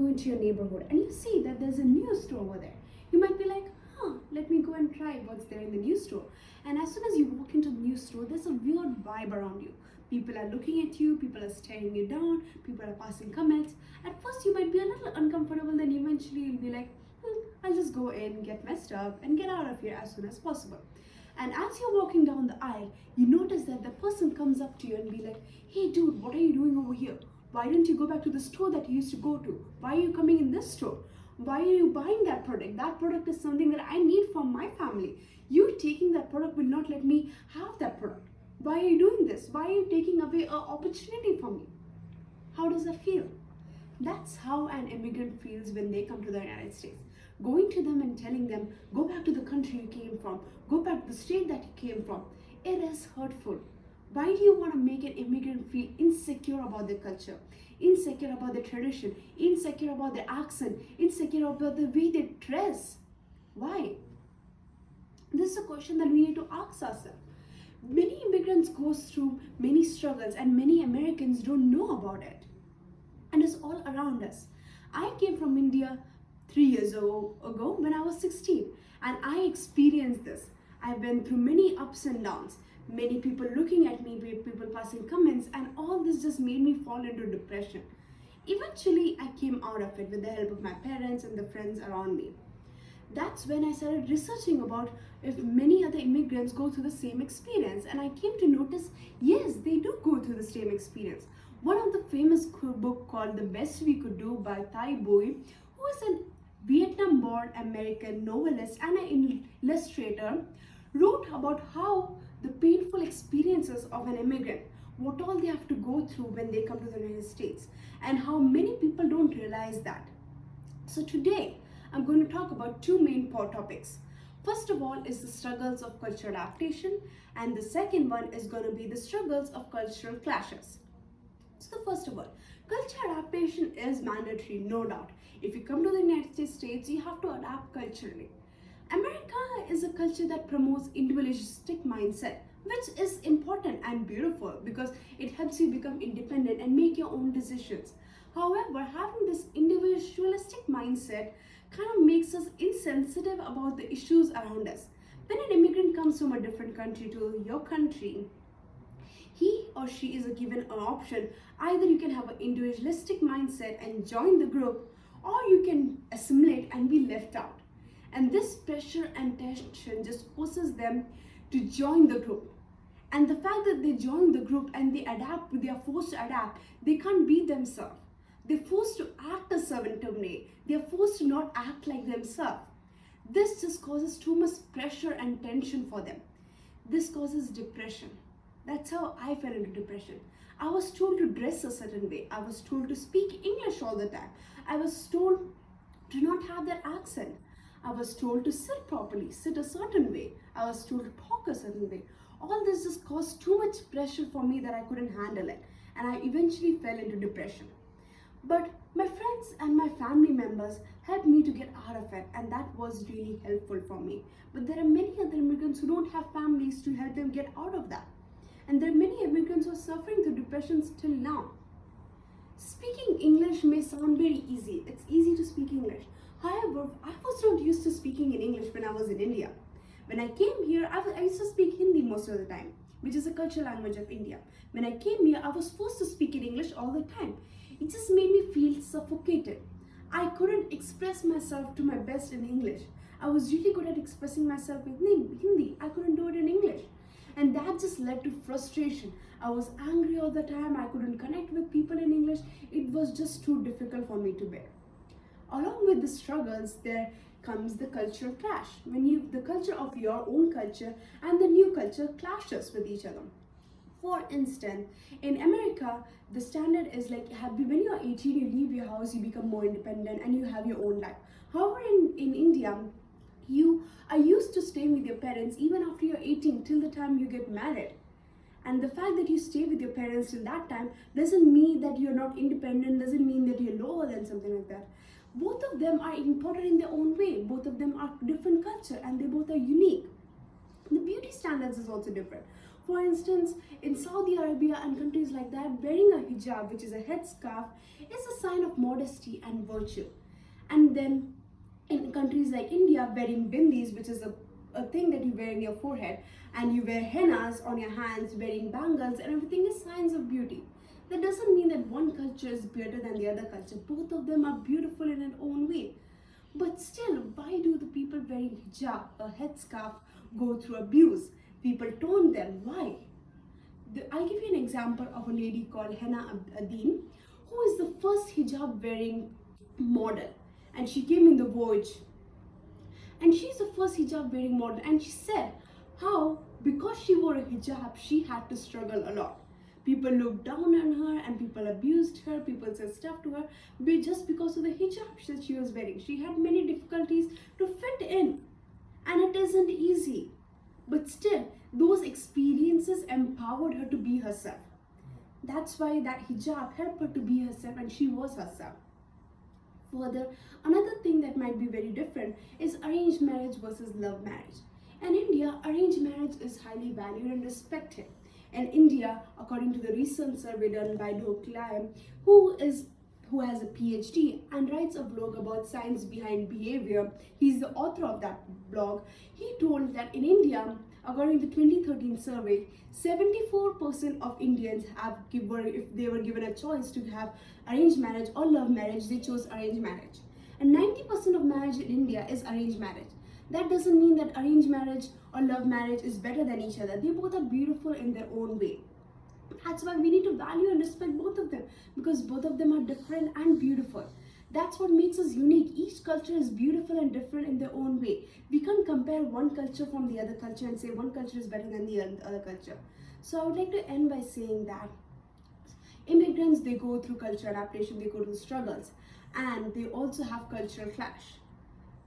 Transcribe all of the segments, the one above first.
go into your neighborhood and you see that there's a new store over there, you might be like, let me go and try what's there in the new store. And as soon as you walk into the new store, there's a weird vibe around you. People are looking at you, people are staring you down, people are passing comments. At first, you might be a little uncomfortable, then eventually you'll be like, I'll just go in, get messed up, and get out of here as soon as possible. And as you're walking down the aisle, you notice that the person comes up to you and be like, hey dude, what are you doing over here? Why don't you go back to the store that you used to go to? Why are you coming in this store? Why are you buying that product? That product is something that I need for my family. You taking that product will not let me have that product. Why are you doing this? Why are you taking away an opportunity from me? How does that feel? That's how an immigrant feels when they come to the United States. Going to them and telling them, go back to the country you came from, go back to the state that you came from, it is hurtful. Why do you want to make an immigrant feel insecure about their culture, insecure about their tradition, insecure about their accent, insecure about the way they dress? Why? This is a question that we need to ask ourselves. Many immigrants go through many struggles and many Americans don't know about it. And it's all around us. I came from India 3 years ago when I was 16, and I experienced this. I've been through many ups and downs, many people looking at me, people passing comments, and all this just made me fall into depression. Eventually, I came out of it with the help of my parents and the friends around me. That's when I started researching about if many other immigrants go through the same experience, and I came to notice, yes, they do go through the same experience. One of the famous book called The Best We Could Do by Thai Boi, who is a Vietnam-born American novelist and an illustrator, wrote about how the painful experiences of an immigrant, what all they have to go through when they come to the United States, and how many people don't realize that. So today, I'm going to talk about two main topics. First of all is the struggles of cultural adaptation, and the second one is going to be the struggles of cultural clashes. So first of all, cultural adaptation is mandatory, no doubt. If you come to the United States, you have to adapt culturally. America is a culture that promotes individualistic mindset, which is important and beautiful because it helps you become independent and make your own decisions. However, having this individualistic mindset kind of makes us insensitive about the issues around us. When an immigrant comes from a different country to your country, he or she is given an option. Either you can have an individualistic mindset and join the group, or you can assimilate and be left out. And this pressure and tension just forces them to join the group. And the fact that they join the group and they are forced to adapt, they can't be themselves. They're forced to act a certain way. They're forced to not act like themselves. This just causes too much pressure and tension for them. This causes depression. That's how I fell into depression. I was told to dress a certain way. I was told to speak English all the time. I was told to not have that accent. I was told to sit properly, sit a certain way. I was told to talk a certain way. All this just caused too much pressure for me that I couldn't handle it. And I eventually fell into depression. But my friends and my family members helped me to get out of it, and that was really helpful for me. But there are many other immigrants who don't have families to help them get out of that. And there are many immigrants who are suffering through depression till now. Speaking English may sound very easy. It's easy to speak English. However, I was not used to speaking in English when I was in India. When I came here, I used to speak Hindi most of the time, which is a cultural language of India. When I came here, I was forced to speak in English all the time. It just made me feel suffocated. I couldn't express myself to my best in English. I was really good at expressing myself in Hindi. I couldn't do it in English. And that just led to frustration. I was angry all the time. I couldn't connect with people in English. It was just too difficult for me to bear. Along with the struggles, there comes the cultural clash. When the culture of your own culture and the new culture clashes with each other. For instance, in America, the standard is like when you're 18, you leave your house, you become more independent and you have your own life. However, in India, you are used to staying with your parents even after you're 18 till the time you get married. And the fact that you stay with your parents till that time doesn't mean that you're not independent, doesn't mean that you're lower than something like that. Both of them are important in their own way. Both of them are different culture and they both are unique. The beauty standards is also different. For instance, in Saudi Arabia and countries like that, wearing a hijab, which is a headscarf, is a sign of modesty and virtue. And then in countries like India, wearing bindis, which is a thing that you wear in your forehead, and you wear hennas on your hands, wearing bangles, and everything is signs of beauty. That doesn't mean that one culture is better than the other culture. Both of them are beautiful in their own way. But still, why do the people wearing hijab, a headscarf, go through abuse? People taunt them. Why? I'll give you an example of a lady called Henna Adin, who is the first hijab wearing model. And she came in the Vogue. And she's the first hijab wearing model. And she said how, because she wore a hijab, she had to struggle a lot. People looked down on her and people abused her, people said stuff to her just because of the hijab that she was wearing. She had many difficulties to fit in, and it isn't easy. But still, those experiences empowered her to be herself. That's why that hijab helped her to be herself, and she was herself. Further, another thing that might be very different is arranged marriage versus love marriage. In India, arranged marriage is highly valued and respected. In India, according to the recent survey done by Dhoklai, who has a PhD and writes a blog about science behind behavior, he's the author of that blog. He told that in India, according to 2013 survey, 74% of Indians if they were given a choice to have arranged marriage or love marriage, they chose arranged marriage. And 90% of marriage in India is arranged marriage. That doesn't mean that arranged marriage or love marriage is better than each other. They both are beautiful in their own way. That's why we need to value and respect both of them, because both of them are different and beautiful. That's what makes us unique. Each culture is beautiful and different in their own way. We can't compare one culture from the other culture and say one culture is better than the other culture. So I would like to end by saying that immigrants, they go through cultural adaptation, they go through struggles, and they also have cultural clash.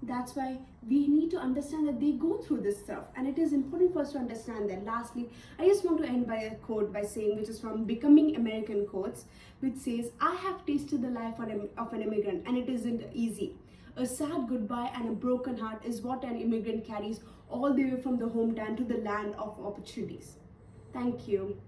That's why we need to understand that they go through this stuff, and it is important for us to understand that. Lastly, I just want to end by a quote by saying, which is from Becoming American Quotes, which says, "I have tasted the life of an immigrant, and it isn't easy. A sad goodbye and a broken heart is what an immigrant carries all the way from the hometown to the land of opportunities." Thank you.